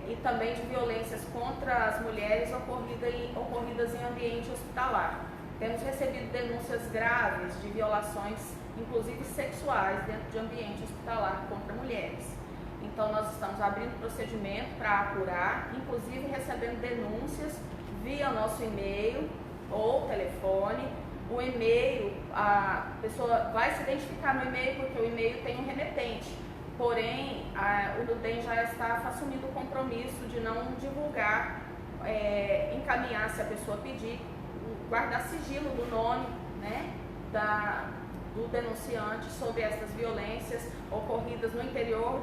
E também de violências contra as mulheres ocorridas em ambiente hospitalar. Temos recebido denúncias graves de violações, inclusive sexuais, dentro de ambiente hospitalar contra mulheres. Então, nós estamos abrindo procedimento para apurar, inclusive recebendo denúncias via nosso e-mail ou telefone. O e-mail, a pessoa vai se identificar no e-mail porque o e-mail tem um remetente. Porém, o NUDEM já está assumindo o compromisso de não divulgar, encaminhar, se a pessoa pedir, guardar sigilo do nome, né, do denunciante sobre essas violências ocorridas no interior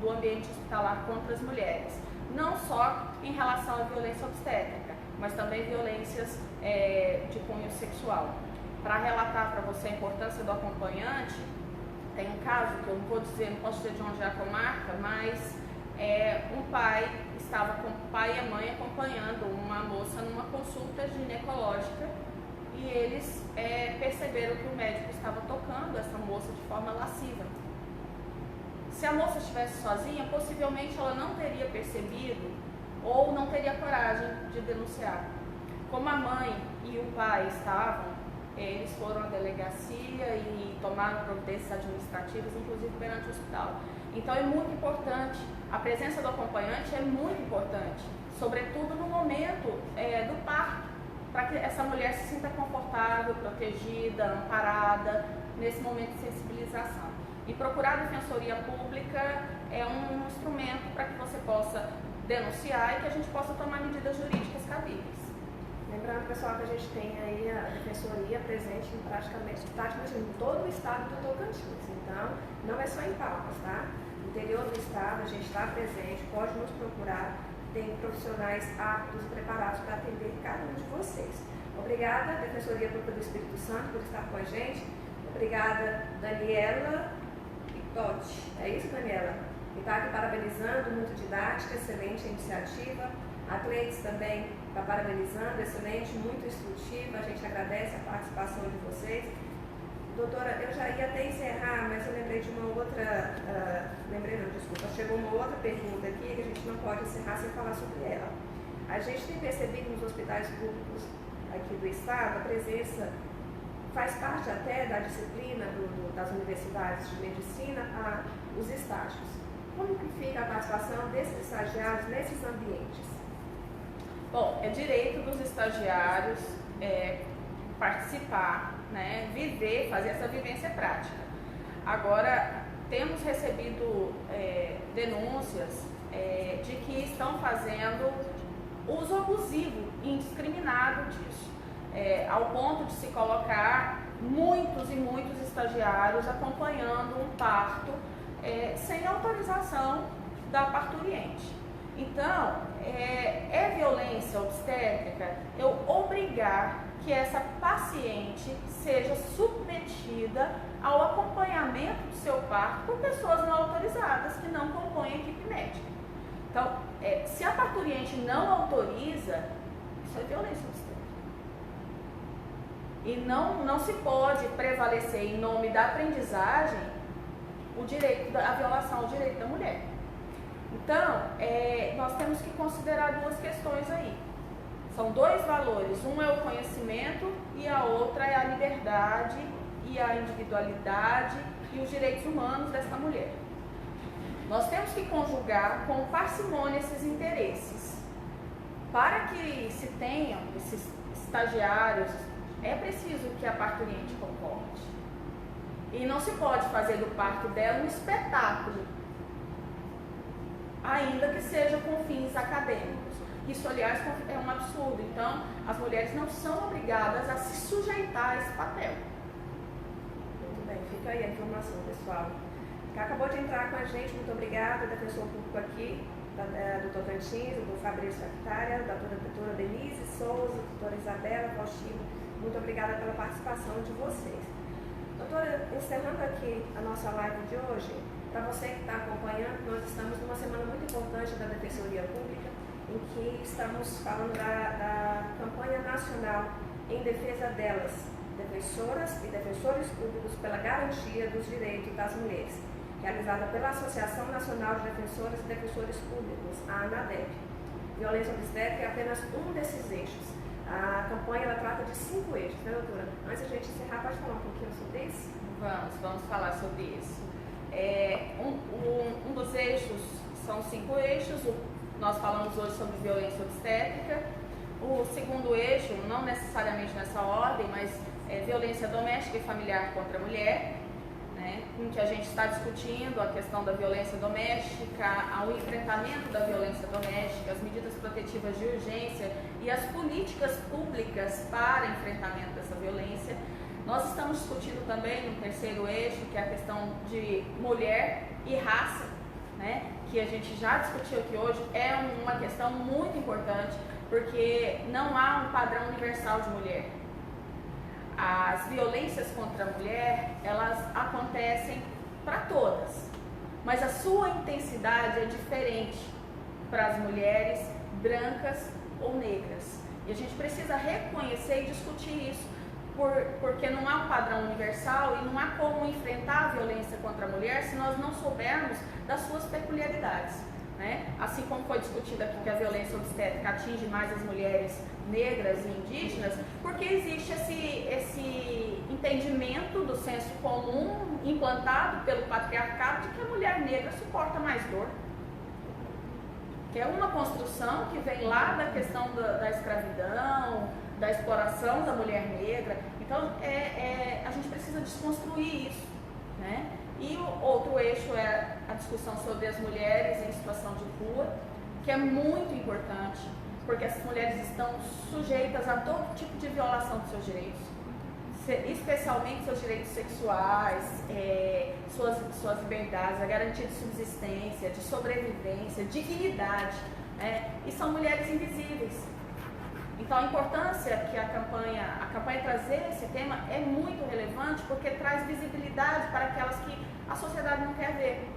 do ambiente hospitalar contra as mulheres. Não só em relação à violência obstétrica, mas também violências de cunho sexual. Para relatar para você a importância do acompanhante, tem um caso que eu não posso dizer de onde é a comarca, mas um pai estava com o pai e a mãe acompanhando uma moça numa consulta ginecológica e eles perceberam que o médico estava tocando essa moça de forma lasciva. Se a moça estivesse sozinha, possivelmente ela não teria percebido ou não teria coragem de denunciar. Como a mãe e o pai estavam, eles foram à delegacia e tomaram providências administrativas, inclusive perante o hospital. Então é muito importante, a presença do acompanhante é muito importante, sobretudo no momento do parto, para que essa mulher se sinta confortável, protegida, amparada, nesse momento de sensibilização. E procurar a Defensoria Pública é um instrumento para que você possa denunciar e que a gente possa tomar medidas jurídicas cabíveis. Lembrando, pessoal, que a gente tem aí a Defensoria presente em praticamente em todo o estado do Tocantins. Então, não é só em Palmas, tá? No interior do estado, a gente está presente, pode nos procurar, tem profissionais aptos e preparados para atender cada um de vocês. Obrigada, Defensoria Pública do Espírito Santo, por estar com a gente. Obrigada, Daniela Pitotti. É isso, Daniela? Que está aqui parabenizando, muito didática, excelente iniciativa. A Cleides também está parabenizando, excelente, muito instrutiva. A gente agradece a participação de vocês. Doutora, eu já ia até encerrar, mas eu lembrei de uma outra, chegou uma outra pergunta aqui que a gente não pode encerrar sem falar sobre ela. A gente tem percebido nos hospitais públicos aqui do estado, a presença faz parte até da disciplina das universidades de medicina, os estágios. Como que fica a participação desses estagiários nesses ambientes? Bom, é direito dos estagiários participar, né, viver, fazer essa vivência prática. Agora, temos recebido denúncias de que estão fazendo uso abusivo e indiscriminado disso, ao ponto de se colocar muitos e muitos estagiários acompanhando um parto sem autorização da parturiente. Então, é violência obstétrica eu obrigar que essa paciente seja submetida ao acompanhamento do seu parto por pessoas não autorizadas que não compõem a equipe médica. Então, se a parturiente não autoriza, isso é violência obstétrica. E não se pode prevalecer em nome da aprendizagem a violação ao direito da mulher. Então, nós temos que considerar duas questões aí. São dois valores, um é o conhecimento e a outra é a liberdade e a individualidade e os direitos humanos desta mulher. Nós temos que conjugar com parcimônia esses interesses. Para que se tenham esses estagiários, é preciso que a parturiente concorde. E não se pode fazer do parto dela um espetáculo, ainda que seja com fins acadêmicos. Isso, aliás, é um absurdo. Então, as mulheres não são obrigadas a se sujeitar a esse papel. Muito bem, fica aí a informação, pessoal. Que acabou de entrar com a gente, muito obrigada, defensor público aqui, do Tocantins, do Fabrício Actária, da doutora Denise Souza, doutora Isabela Faustino. Muito obrigada pela participação de vocês. Doutora, encerrando aqui a nossa live de hoje, para você que está acompanhando, nós estamos numa semana muito importante da Defensoria Pública, em que estamos falando da campanha nacional em defesa delas, defensoras e defensores públicos pela garantia dos direitos das mulheres, realizada pela Associação Nacional de Defensoras e Defensores Públicos, a ANADEP. Violência obstétrica é apenas um desses eixos. A campanha ela trata de 5 eixos, né, doutora? Antes de a gente encerrar, pode falar um pouquinho sobre isso? Vamos falar sobre isso. Um dos eixos são 5 eixos. Nós falamos hoje sobre violência obstétrica. O segundo eixo, não necessariamente nessa ordem, mas violência doméstica e familiar contra a mulher, né, em que a gente está discutindo a questão da violência doméstica, o enfrentamento da violência doméstica, as medidas protetivas de urgência e as políticas públicas para enfrentamento dessa violência. Nós estamos discutindo também um terceiro eixo, que é a questão de mulher e raça, né, que a gente já discutiu aqui hoje. É uma questão muito importante, porque não há um padrão universal de mulher. As violências contra a mulher, elas acontecem para todas, mas a sua intensidade é diferente para as mulheres brancas ou negras. E a gente precisa reconhecer e discutir isso, porque não há um padrão universal e não há como enfrentar a violência contra a mulher se nós não soubermos das suas peculiaridades, né? Assim como foi discutido aqui que a violência obstétrica atinge mais as mulheres negras e indígenas, porque existe esse entendimento do senso comum implantado pelo patriarcado de que a mulher negra suporta mais dor, que é uma construção que vem lá da questão da escravidão, da exploração da mulher negra. Então a gente precisa desconstruir isso, né? E o outro eixo é a discussão sobre as mulheres em situação de rua, que é muito importante, porque essas mulheres estão sujeitas a todo tipo de violação dos seus direitos, especialmente seus direitos sexuais, suas liberdades, a garantia de subsistência, de sobrevivência, dignidade, né? E são mulheres invisíveis. Então a importância que a campanha trazer esse tema é muito relevante, porque traz visibilidade para aquelas que a sociedade não quer ver.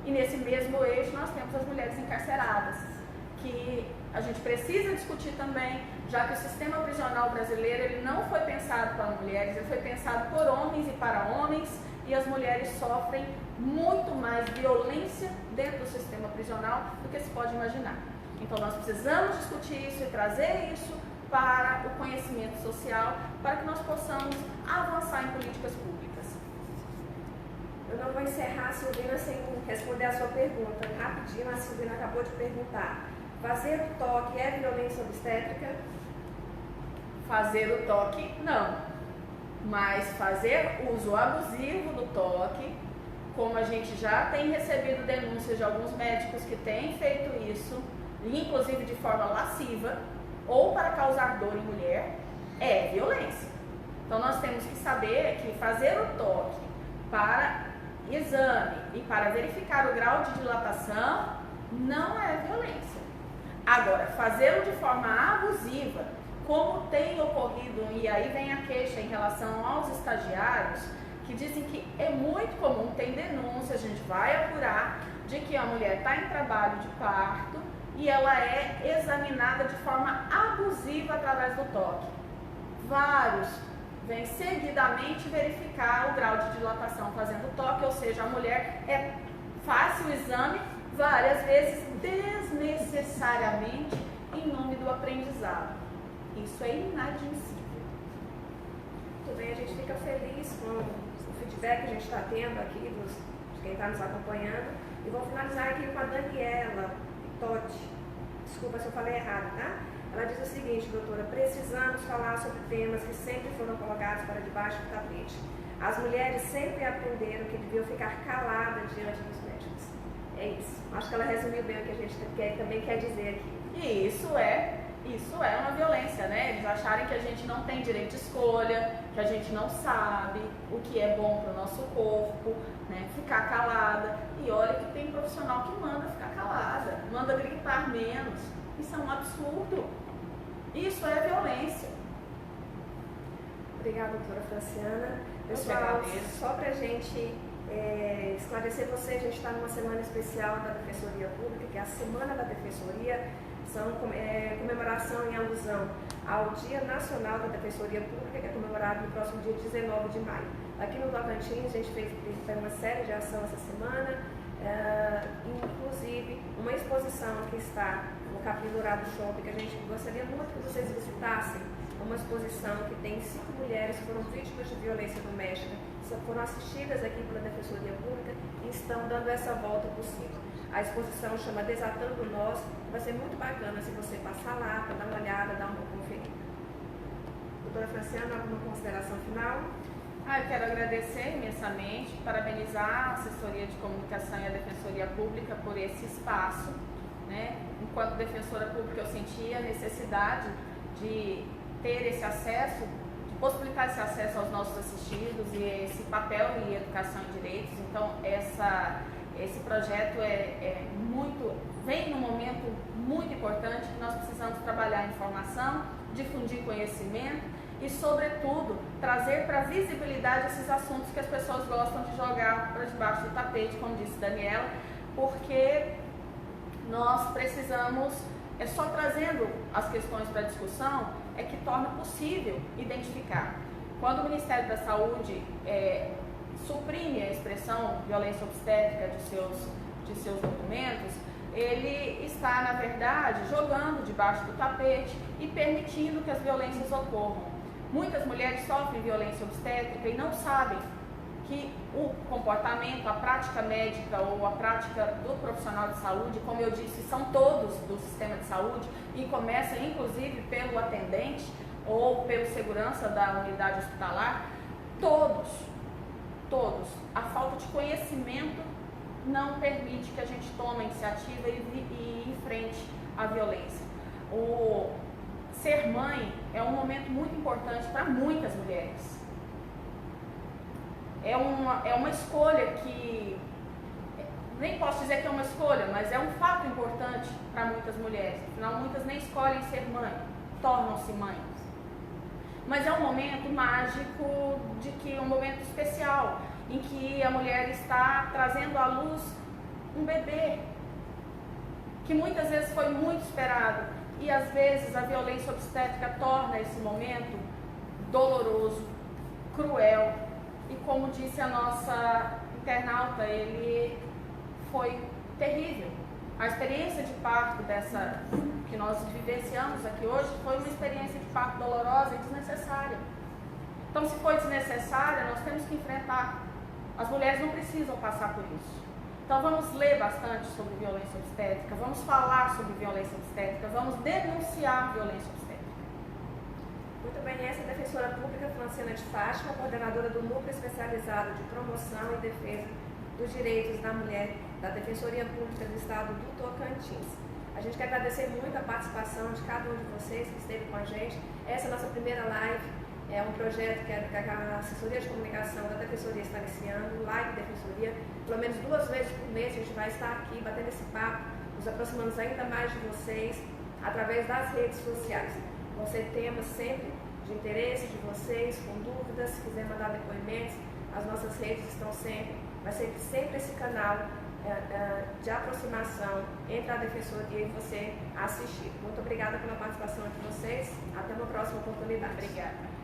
E nesse mesmo eixo nós temos as mulheres encarceradas, que a gente precisa discutir também, já que o sistema prisional brasileiro ele não foi pensado para mulheres, ele foi pensado por homens e para homens, e as mulheres sofrem muito mais violência dentro do sistema prisional do que se pode imaginar. Então nós precisamos discutir isso e trazer isso para o conhecimento social, para que nós possamos avançar em políticas públicas. Eu não vou encerrar, Silvina, sem responder a sua pergunta. Rapidinho, a Silvina acabou de perguntar. Fazer o toque é violência obstétrica? Fazer o toque, não. Mas fazer uso abusivo do toque, como a gente já tem recebido denúncias de alguns médicos que têm feito isso, inclusive de forma lasciva, ou para causar dor em mulher, é violência. Então nós temos que saber que fazer o toque para exame e para verificar o grau de dilatação não é violência. Agora, fazê-lo de forma abusiva, como tem ocorrido, e aí vem a queixa em relação aos estagiários, que dizem que é muito comum, tem denúncias, a gente vai apurar, de que a mulher está em trabalho de parto e ela é examinada de forma abusiva através do toque. Vários vêm seguidamente verificar o grau de dilatação fazendo toque, ou seja, a mulher faz o exame várias vezes desnecessariamente em nome do aprendizado. Isso é inadmissível. Muito bem, a gente fica feliz com o feedback que a gente está tendo aqui de quem está nos acompanhando. E vou finalizar aqui com a Daniela Totti. Desculpa se eu falei errado, tá? Ela diz o seguinte, doutora: precisamos falar sobre temas que sempre foram colocados para debaixo do tapete. As mulheres sempre aprenderam que deviam ficar caladas diante dos médicos. É isso. Acho que ela resumiu bem o que a gente também quer dizer aqui. E isso é uma violência, né? Eles acharem que a gente não tem direito de escolha, que a gente não sabe o que é bom para o nosso corpo, né? Ficar calada. E olha que tem profissional que manda ficar calada, manda gritar menos. Isso é um absurdo. Isso é violência. Obrigada, doutora Franciana. Pessoal, só para a gente esclarecer vocês, a gente está numa semana especial da Defensoria Pública, que é a Semana da Defensoria. São comemoração em alusão ao Dia Nacional da Defensoria Pública, que é comemorado no próximo dia 19 de maio. Aqui no Tocantins, a gente fez uma série de ação essa semana, inclusive uma exposição que está no Capim Dourado Shopping, que a gente gostaria muito que vocês visitassem. Uma exposição que tem 5 mulheres que foram vítimas de violência doméstica, foram assistidas aqui pela Defensoria Pública e estão dando essa volta por cima. A exposição chama Desatando Nós, vai ser muito bacana se você passar lá para dar uma olhada, dar uma conferida. Doutora Franciana, alguma consideração final? Eu quero agradecer imensamente, parabenizar a Assessoria de Comunicação e a Defensoria Pública por esse espaço, né? Enquanto defensora pública, eu senti a necessidade de ter esse acesso, de possibilitar esse acesso aos nossos assistidos e esse papel em educação e direitos. Então, esse projeto vem num momento muito importante que nós precisamos trabalhar a informação, difundir conhecimento e, sobretudo, trazer para a visibilidade esses assuntos que as pessoas gostam de jogar para debaixo do tapete, como disse Daniela, porque nós precisamos, só trazendo as questões para discussão, é que torna possível identificar. Quando o Ministério da Saúde suprime a expressão violência obstétrica de seus documentos, ele está, na verdade, jogando debaixo do tapete e permitindo que as violências ocorram. Muitas mulheres sofrem violência obstétrica e não sabem que o comportamento, a prática médica ou a prática do profissional de saúde, como eu disse, são todos do sistema de saúde e começa inclusive pelo atendente ou pelo segurança da unidade hospitalar, todos, a falta de conhecimento não permite que a gente tome a iniciativa e enfrente a violência. O ser mãe é um momento muito importante para muitas mulheres. É uma escolha que, nem posso dizer que é uma escolha, mas é um fato importante para muitas mulheres. Afinal, muitas nem escolhem ser mãe, tornam-se mães. Mas é um momento mágico, um momento especial, em que a mulher está trazendo à luz um bebê, que muitas vezes foi muito esperado. E às vezes a violência obstétrica torna esse momento doloroso, cruel. E como disse a nossa internauta, ele foi terrível. A experiência de parto que nós vivenciamos aqui hoje foi uma experiência de parto dolorosa e desnecessária. Então, se foi desnecessária, nós temos que enfrentar. As mulheres não precisam passar por isso. Então, vamos ler bastante sobre violência obstétrica, vamos falar sobre violência obstétrica, vamos denunciar violência obstétrica. Muito bem, essa é a defensora pública Franciana de Fátima, coordenadora do Núcleo Especializado de Promoção e Defesa dos Direitos da Mulher da Defensoria Pública do Estado do Tocantins. A gente quer agradecer muito a participação de cada um de vocês que esteve com a gente. Essa é a nossa primeira live, é um projeto que a Assessoria de Comunicação da Defensoria está iniciando, Live Defensoria. Pelo menos 2 vezes por mês a gente vai estar aqui batendo esse papo, nos aproximando ainda mais de vocês através das redes sociais. Vão ser temas sempre de interesse de vocês, com dúvidas, se quiser mandar depoimentos, as nossas redes estão vai ser sempre esse canal de aproximação entre a Defensoria e você assistir. Muito obrigada pela participação de vocês. Até uma próxima oportunidade. Obrigada.